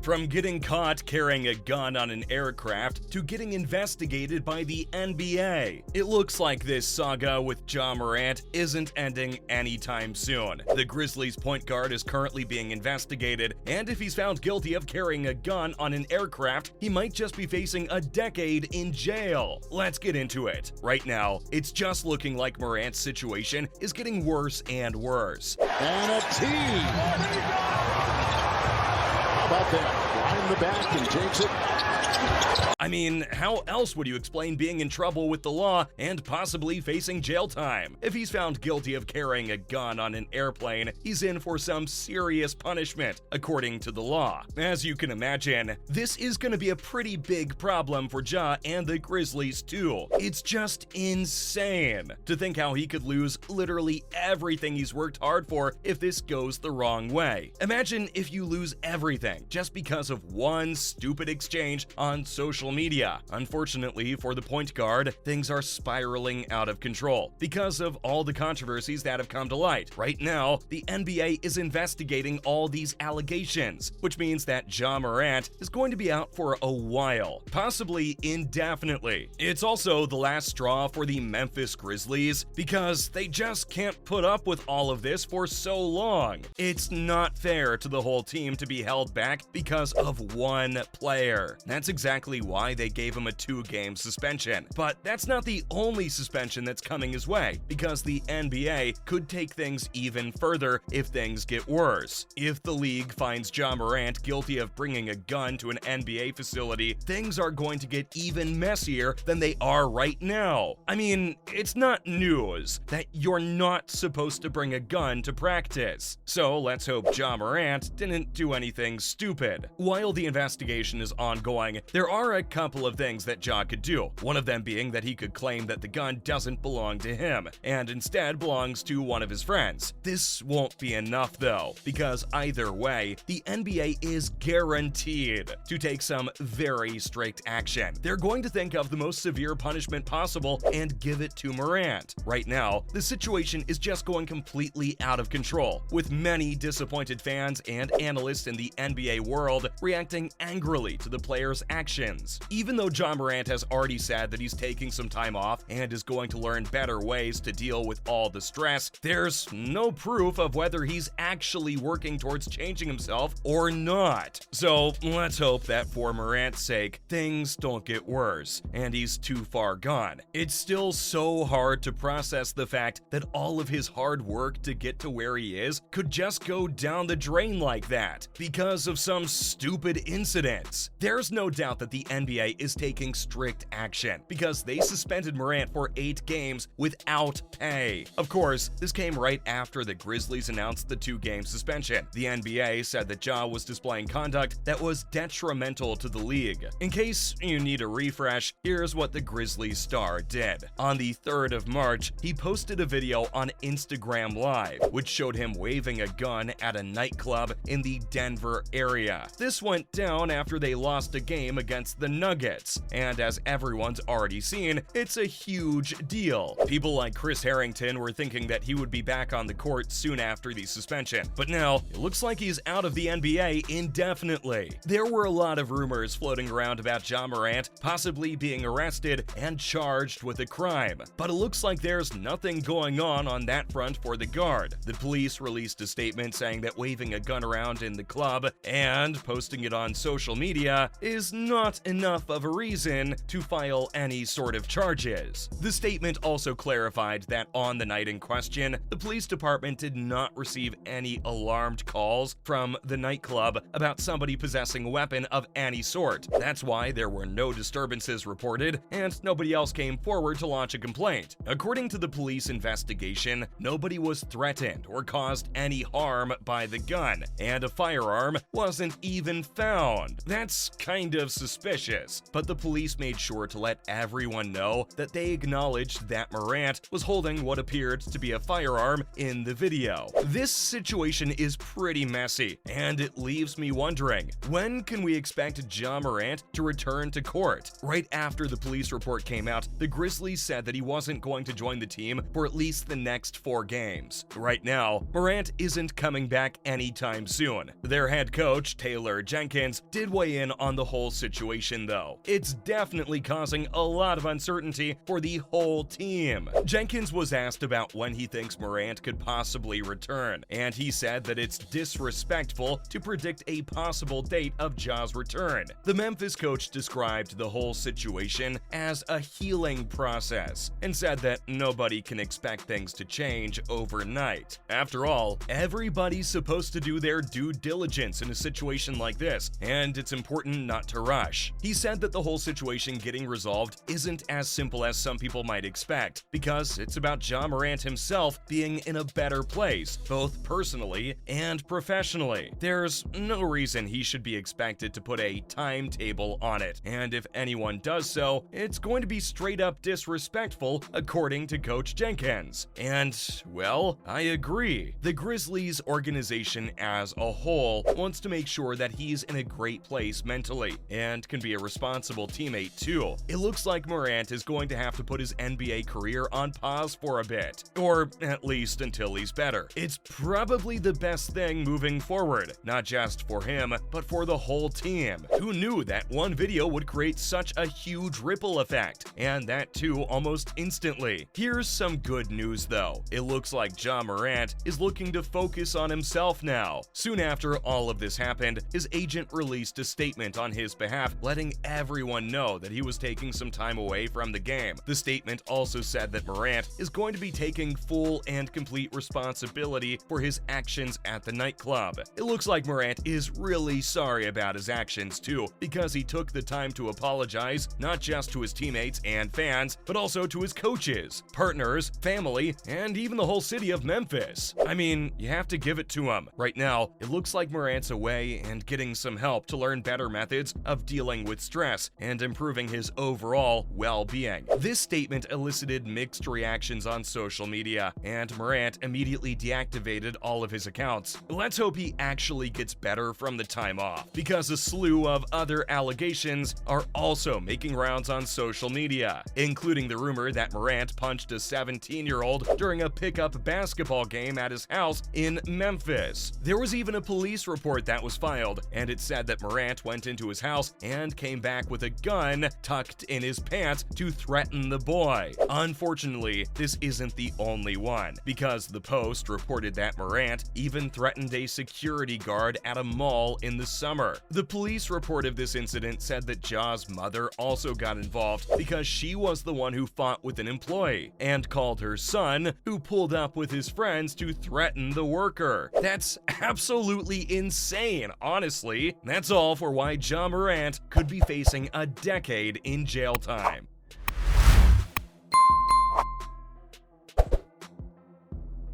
From getting caught carrying a gun on an aircraft to getting investigated by the NBA, it looks like this saga with Ja Morant isn't ending anytime soon. The Grizzlies point guard is currently being investigated, and if he's found guilty of carrying a gun on an aircraft, he might just be facing a decade in jail. Let's get into it. Right now, it's just looking like Morant's situation is getting worse and worse. And a tee. How about that? Behind the back and takes it. I mean, how else would you explain being in trouble with the law and possibly facing jail time? If he's found guilty of carrying a gun on an airplane, he's in for some serious punishment, according to the law. As you can imagine, this is going to be a pretty big problem for Ja and the Grizzlies too. It's just insane to think how he could lose literally everything he's worked hard for if this goes the wrong way. Imagine if you lose everything just because of one stupid exchange on social media. Unfortunately for the point guard, things are spiraling out of control because of all the controversies that have come to light. Right now, the NBA is investigating all these allegations, which means that Ja Morant is going to be out for a while, possibly indefinitely. It's also the last straw for the Memphis Grizzlies because they just can't put up with all of this for so long. It's not fair to the whole team to be held back because of one player. That's exactly why they gave him a 2-game suspension. But that's not the only suspension that's coming his way, because the NBA could take things even further if things get worse. If the league finds Ja Morant guilty of bringing a gun to an NBA facility, things are going to get even messier than they are right now. I mean, it's not news that you're not supposed to bring a gun to practice. So let's hope Ja Morant didn't do anything stupid. While the investigation is ongoing, there are a couple of things that Ja could do, one of them being that he could claim that the gun doesn't belong to him, and instead belongs to one of his friends. This won't be enough though, because either way, the NBA is guaranteed to take some very strict action. They're going to think of the most severe punishment possible and give it to Morant. Right now, the situation is just going completely out of control, with many disappointed fans and analysts in the NBA world reacting angrily to the player's actions. Even though Ja Morant has already said that he's taking some time off and is going to learn better ways to deal with all the stress, there's no proof of whether he's actually working towards changing himself or not. So let's hope that for Morant's sake, things don't get worse and he's too far gone. It's still so hard to process the fact that all of his hard work to get to where he is could just go down the drain like that because of some stupid incidents. There's no doubt that the NBA is taking strict action because they suspended Morant for 8 games without pay. Of course, this came right after the Grizzlies announced the 2-game suspension. The NBA said that Ja was displaying conduct that was detrimental to the league. In case you need a refresh, here's what the Grizzlies star did. On the 3rd of March, he posted a video on Instagram Live, which showed him waving a gun at a nightclub in the Denver area. This went down after they lost a game against the Nuggets, and as everyone's already seen, it's a huge deal. People like Chris Harrington were thinking that he would be back on the court soon after the suspension, but now it looks like he's out of the NBA indefinitely. There were a lot of rumors floating around about Ja Morant possibly being arrested and charged with a crime, but it looks like there's nothing going on that front for the guard. The police released a statement saying that waving a gun around in the club and posting it on social media is not enough of a reason to file any sort of charges. The statement also clarified that on the night in question, the police department did not receive any alarmed calls from the nightclub about somebody possessing a weapon of any sort. That's why there were no disturbances reported, and nobody else came forward to launch a complaint. According to the police investigation, nobody was threatened or caused any harm by the gun, and a firearm wasn't even found. That's kind of suspicious, but the police made sure to let everyone know that they acknowledged that Morant was holding what appeared to be a firearm in the video. This situation is pretty messy, and it leaves me wondering, when can we expect Ja Morant to return to court? Right after the police report came out, the Grizzlies said that he wasn't going to join the team for at least the next 4 games. Right now, Morant isn't coming back anytime soon. Their head coach coach, Taylor Jenkins, did weigh in on the whole situation though. It's definitely causing a lot of uncertainty for the whole team. Jenkins was asked about when he thinks Morant could possibly return, and he said that it's disrespectful to predict a possible date of Ja's return. The Memphis coach described the whole situation as a healing process and said that nobody can expect things to change overnight. After all, everybody's supposed to do their due diligence in a situation like this, and it's important not to rush. He said that the whole situation getting resolved isn't as simple as some people might expect, because it's about Ja Morant himself being in a better place, both personally and professionally. There's no reason he should be expected to put a timetable on it, and if anyone does so, it's going to be straight up disrespectful, according to Coach Jenkins. And, well, I agree. The Grizzlies organization as a whole wants to make sure that he's in a great place mentally and can be a responsible teammate too. It looks like Morant is going to have to put his NBA career on pause for a bit, or at least until he's better. It's probably the best thing moving forward, not just for him, but for the whole team. Who knew that one video would create such a huge ripple effect, and that too almost instantly? Here's some good news though. It looks like Ja Morant is looking to focus on himself now. Soon after all of this happened, his agent released a statement on his behalf, letting everyone know that he was taking some time away from the game. The statement also said that Morant is going to be taking full and complete responsibility for his actions at the nightclub. It looks like Morant is really sorry about his actions too, because he took the time to apologize not just to his teammates and fans, but also to his coaches, partners, family, and even the whole city of Memphis. I mean, you have to give it to him. Right now, it looks like Morant's away and getting some help to learn better methods of dealing with stress and improving his overall well-being. This statement elicited mixed reactions on social media, and Morant immediately deactivated all of his accounts. Let's hope he actually gets better from the time off, because a slew of other allegations are also making rounds on social media, including the rumor that Morant punched a 17-year-old during a pickup basketball game at his house in Memphis. There was even a police report that was filed, and it said that Morant went into his house and came back with a gun tucked in his pants to threaten the boy. Unfortunately, this isn't the only one, because the Post reported that Morant even threatened a security guard at a mall in the summer. The police report of this incident said that Ja's mother also got involved because she was the one who fought with an employee and called her son, who pulled up with his friends, to threaten the worker. That's absolutely insane, honestly. That's all for why Ja Morant could be facing a decade in jail time.